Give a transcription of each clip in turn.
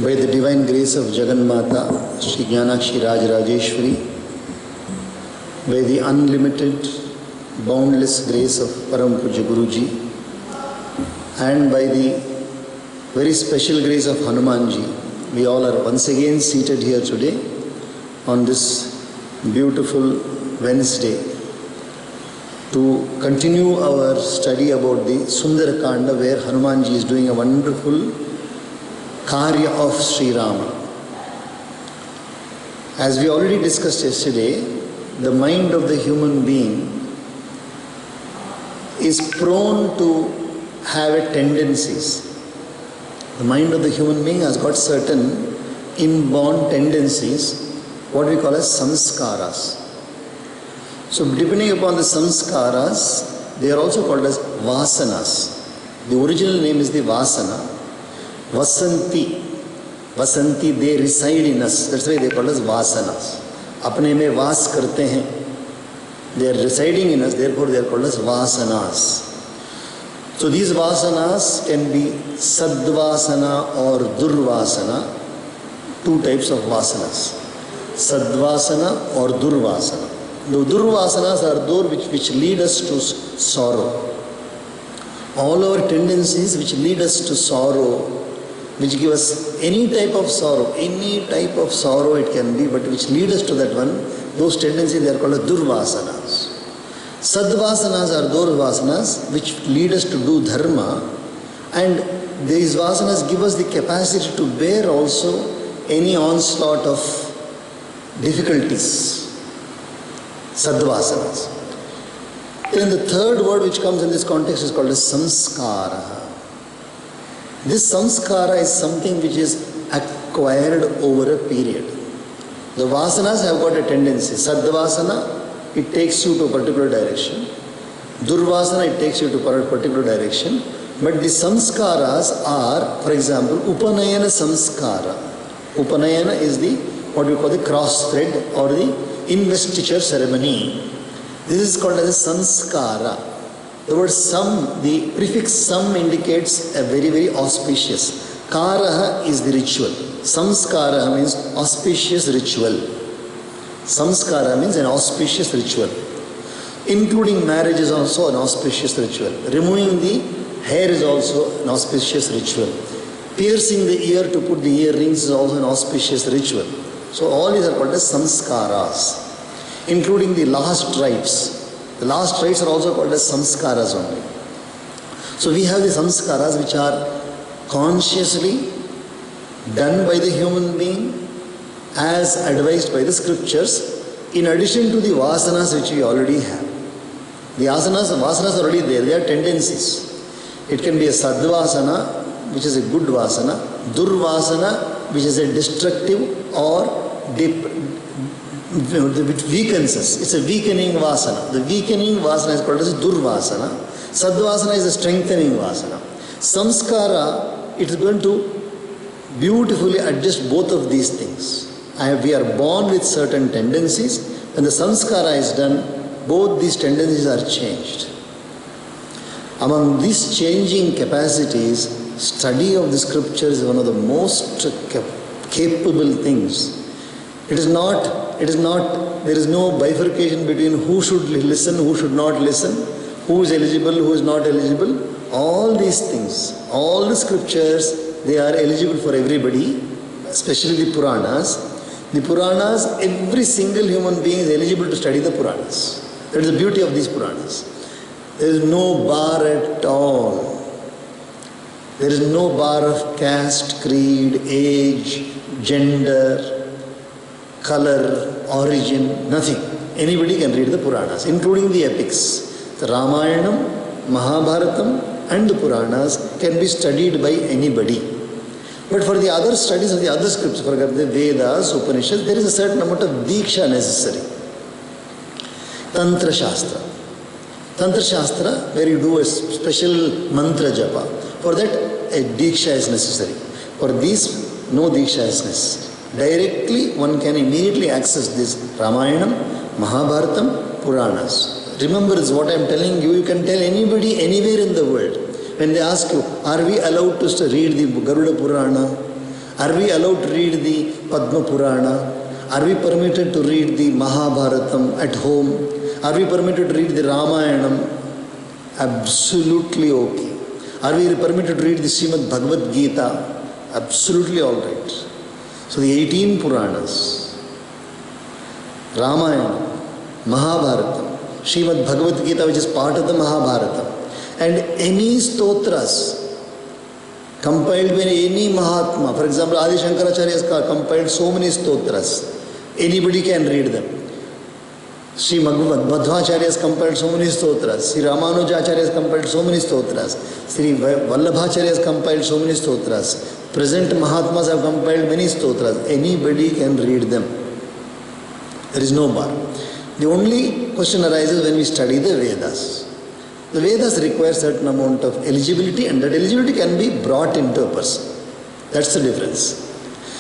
By the divine grace of Jagannatha, Sri Jnanakshi Raj Rajeshwari, by the unlimited, boundless grace of Param Pujya Guruji, and by the very special grace of Hanumanji, we all are once again seated here today on this beautiful Wednesday to continue our study about the Sundara Kanda, where Hanumanji is doing a wonderful Karya of Sri Rama. As we already discussed yesterday, the mind of the human being is prone to have tendencies. The mind of the human being has got certain inborn tendencies, what we call as samskaras. So depending upon the samskaras, they are also called as vasanas. The original name is the vasana. Vasanti. Vasanti, they reside in us. That's why they call us vasanas. Apne mein vas karte hain. They are residing in us, therefore they are called as vasanas. So these vasanas can be sadvasana or durvasana. Two types of vasanas. Sadvasana or durvasana. The durvasanas are those which lead us to sorrow. All our tendencies which lead us to sorrow, which give us any type of sorrow it can be, but which lead us to that one, those tendencies they are called as durvasanas. Sadvasanas are those vasanas which lead us to do dharma, and these vasanas give us the capacity to bear also any onslaught of difficulties. Sadvasanas. Then the third word which comes in this context is called as samskara. This samskara is something which is acquired over a period. The vasanas have got a tendency. Sadvasana, it takes you to a particular direction. Durvasana, it takes you to a particular direction. But the samskaras are, for example, Upanayana samskara. Upanayana is the, what we call the cross thread or the investiture ceremony. This is called as a samskara. The word sam, the prefix sam indicates a very, very auspicious. Karaha is the ritual. Samskara means auspicious ritual. Samskara means an auspicious ritual. Including marriage is also an auspicious ritual. Removing the hair is also an auspicious ritual. Piercing the ear to put the earrings is also an auspicious ritual. So all these are called as samskaras. Including the last rites. The last rites are also called as samskaras only. So we have the samskaras which are consciously done by the human being as advised by the scriptures, in addition to the vasanas which we already have. The vasanas are already there, they are tendencies. It can be a sadvasana, which is a good vasana, durvasana, which is a destructive or which weakens us. It's a weakening vasana. The weakening vasana is called as durvasana. Sadvasana is a strengthening vasana. Samskara, it is going to beautifully adjust both of these things. We are born with certain tendencies. When the samskara is done, both these tendencies are changed. Among these changing capacities, study of the scriptures is one of the most capable things. There is no bifurcation between who should listen, who should not listen, who is eligible, who is not eligible. All these things, all the scriptures, they are eligible for everybody, especially the Puranas. The Puranas, every single human being is eligible to study the Puranas. That is the beauty of these Puranas. There is no bar at all. There is no bar of caste, creed, age, gender, color, origin, nothing. Anybody can read the Puranas, including the epics. The Ramayanam, Mahabharatam and the Puranas can be studied by anybody. But for the other studies of the other scriptures, for example, the Vedas, Upanishads, there is a certain amount of Diksha necessary. Tantra Shastra. Tantra Shastra, where you do a special mantra japa. For that, a Diksha is necessary. For these, no Diksha is necessary. Directly, one can immediately access this Ramayanam, Mahabharatam, Puranas. Remember, this what I am telling you, you can tell anybody anywhere in the world. When they ask you, are we allowed to read the Garuda Purana? Are we allowed to read the Padma Purana? Are we permitted to read the Mahabharatam at home? Are we permitted to read the Ramayanam? Absolutely okay. Are we permitted to read the Srimad Bhagavad Gita? Absolutely all right. So the 18 Puranas, Ramayana, Mahabharata, Srimad Bhagavad Gita, which is part of the Mahabharata, and any stotras compiled by any Mahatma. For example, Adi Shankaracharya has compiled so many stotras. Anybody can read them. Sri Madhvacharya has compiled so many stotras. Sri Ramanujacharya has compiled so many stotras. Sri Vallabhacharya has compiled so many stotras. Present Mahatmas have compiled many stotras. Anybody can read them. There is no bar. The only question arises when we study the Vedas. The Vedas require certain amount of eligibility, and that eligibility can be brought into a person. That's the difference.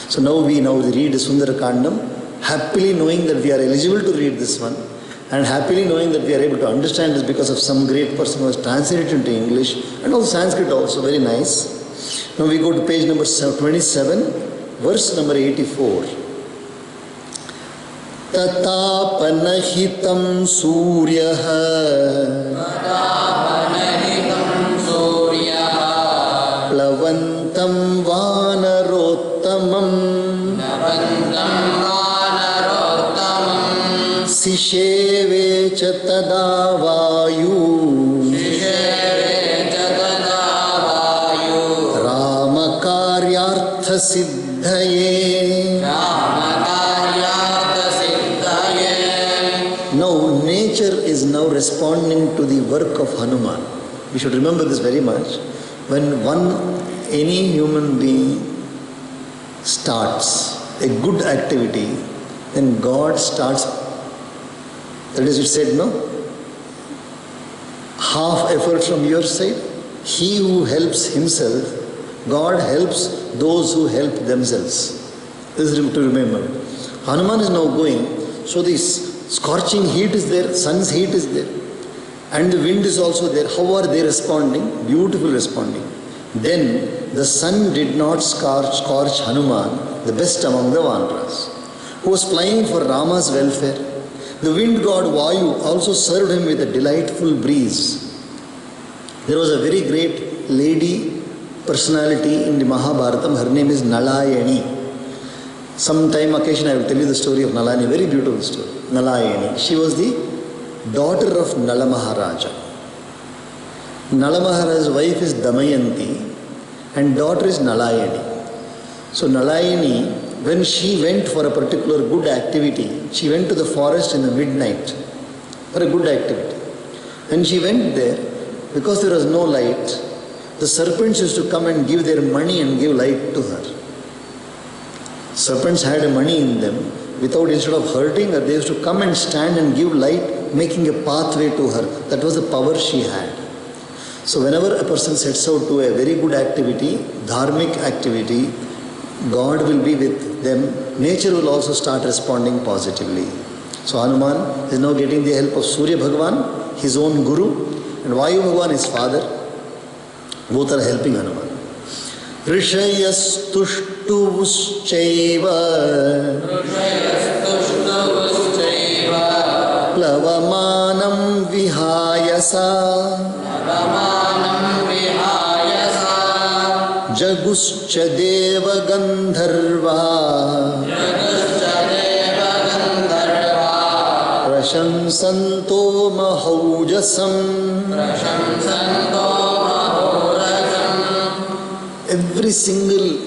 So now we read Sundarakandam, happily knowing that we are eligible to read this one, and happily knowing that we are able to understand this because of some great person who has translated it into English, and also Sanskrit also, very nice. Now we go to page number 27, verse number 84. Tatapanahitam suryaha plavantam vanarottamam sisheve cha tada vayu ramakaryartha siddhaye. Now nature is now responding to the work of Hanuman. We should remember this very much. When any human being starts a good activity, then God starts. That is, it said, no? Half effort from your side. He who helps himself, God helps those who help themselves. This is to remember. Hanuman is now going, so this scorching heat is there, sun's heat is there, and the wind is also there. How are they responding? Beautiful responding. Then the sun did not scorch Hanuman, the best among the Vanaras, who was flying for Rama's welfare. The wind god Vayu also served him with a delightful breeze. There was a very great lady personality in the Mahabharatam. Her name is Nalayani. Sometime occasion I will tell you the story of Nalayani, very beautiful story. Nalayani. She was the daughter of Nala Maharaja. Nala Maharaja's wife is Damayanti and daughter is Nalayani. So Nalayani, when she went for a particular good activity, she went to the forest in the midnight for a good activity. When she went there, because there was no light, the serpents used to come and give their money and give light to her. Serpents had money in them. Instead of hurting her, they used to come and stand and give light, making a pathway to her. That was the power she had. So whenever a person sets out to a very good activity, dharmic activity, God will be with them. Nature will also start responding positively. So Hanuman is now getting the help of Surya Bhagavan, his own guru, and Vayu Bhagavan, his father. Both are helping Hanuman. Rishayastushtuvuschaiva Plavamanam vihayasa Jaguscha deva gandharva Prashamsanto mahaujasam. Every single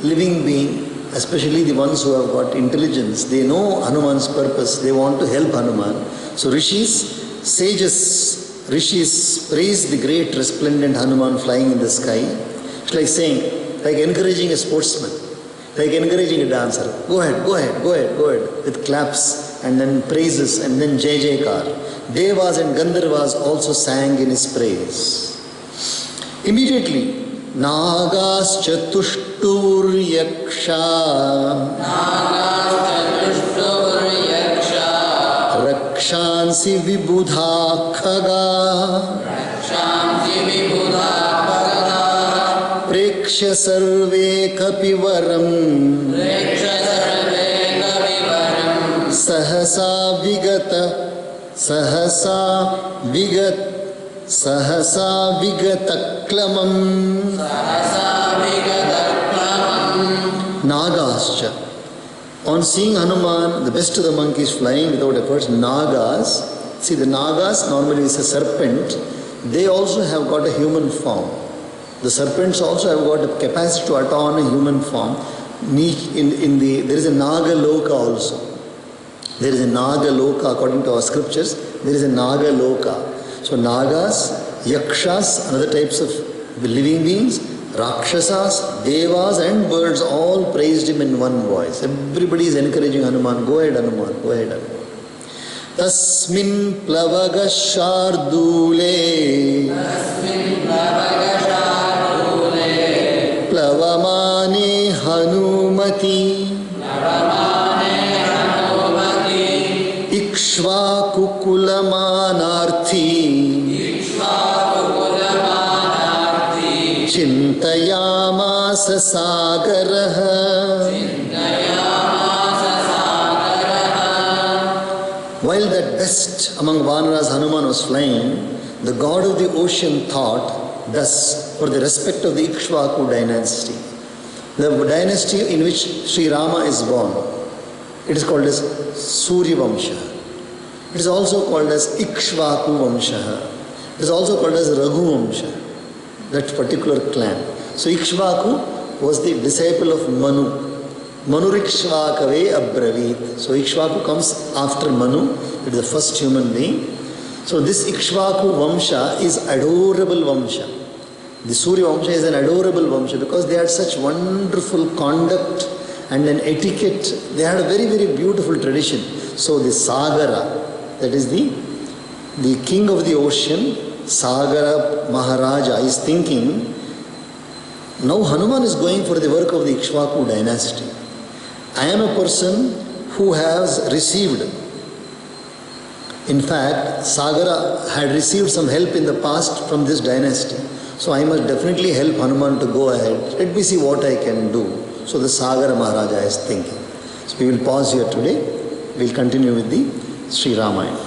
living being, especially the ones who have got intelligence, they know Hanuman's purpose. They want to help Hanuman. So rishis, sages, rishis praise the great resplendent Hanuman flying in the sky. It's like saying, like encouraging a sportsman, like encouraging a dancer. Go ahead, go ahead, go ahead, go ahead. With claps and then praises and then Jai Jaikar. Devas and Gandharvas also sang in his praise. Immediately, Nagascha tushtur yaksha Rakshansi vibudha khaga प्रेक्ष्य सर्वे कपिवरम् सहसा विगतक्लमम् Nagascha. On seeing Hanuman, the best of the monkeys flying without efforts, Nagas, see the Nagas normally is a serpent, they also have got a human form. The serpents also have got a capacity to attain a human form. There is a Naga Loka also. There is a Naga Loka according to our scriptures. There is a Naga Loka. So Nagas, Yakshas, another types of living beings, Rakshasas, Devas and birds all praised him in one voice. Everybody is encouraging Hanuman, go ahead Hanuman, go ahead Hanuman. Tasmin plavaga shardule plavamane hanumati ikshvakukulamanaarthi Chintayamasa sagaraha. While that best among Vanaras Hanuman was flying, the god of the ocean thought thus for the respect of the Ikshvaku dynasty. The dynasty in which Sri Rama is born. It is called as Surya Vamsha. It is also called as Ikshvaku Vamsha. It is also called as Raghu Vamsha. That particular clan. So Ikshvaku was the disciple of Manu. Manurikshvakave abravit. So Ikshvaku comes after Manu. It is the first human being. So this Ikshvaku Vamsha is adorable Vamsha. The Surya Vamsha is an adorable Vamsha because they had such wonderful conduct and an etiquette. They had a very, very beautiful tradition. So the Sagara, that is the king of the ocean, Sagara Maharaja is thinking, now Hanuman is going for the work of the Ikshvaku dynasty. I am a person who has received. In fact, Sagara had received some help in the past from this dynasty. So I must definitely help Hanuman to go ahead. Let me see what I can do. So the Sagara Maharaja is thinking. So we will pause here today. We will continue with the Sri Ramayana.